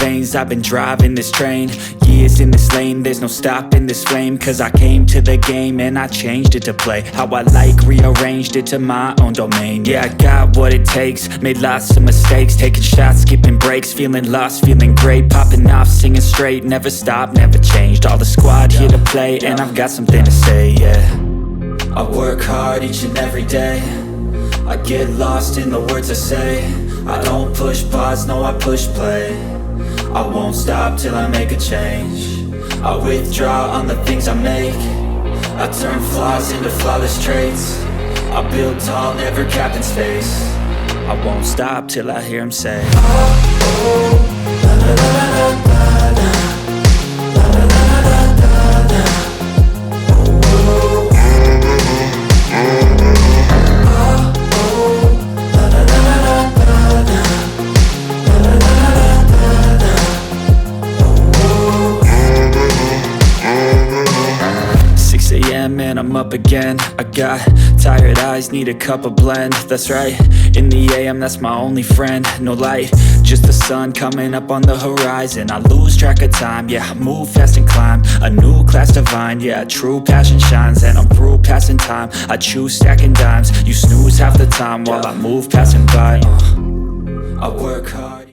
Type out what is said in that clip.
veins, I've been driving this train. Years in this lane, there's no stopping this flame. Cause I came to the game and I changed it to play how I like, rearranged it to my own domain. Yeah, I got what it takes, made lots of mistakes, taking shots, skipping breaks, feeling lost, feeling great, popping off, singing straight, never stopped, never changed. All the squad here to play, and I've got something to say, yeah. I work hard each and every day, I get lost in the words I say. I don't push pause, no, I push play. I won't stop till I make a change. I withdraw on the things I make. I turn flaws into flawless traits. I build tall, never capped in space. I won't stop till I hear him say, oh, oh, la la la la la la, la la la la la la, oh, oh, and I'm up again. I got tired eyes, need a cup of blend. That's right, in the AM, that's my only friend. No light, just the sun coming up on the horizon. I lose track of time, yeah, I move fast and climb a new class divine, yeah, true passion shines. And I'm through passing time, I choose stacking dimes. You snooze half the time while I move passing by. I work hard.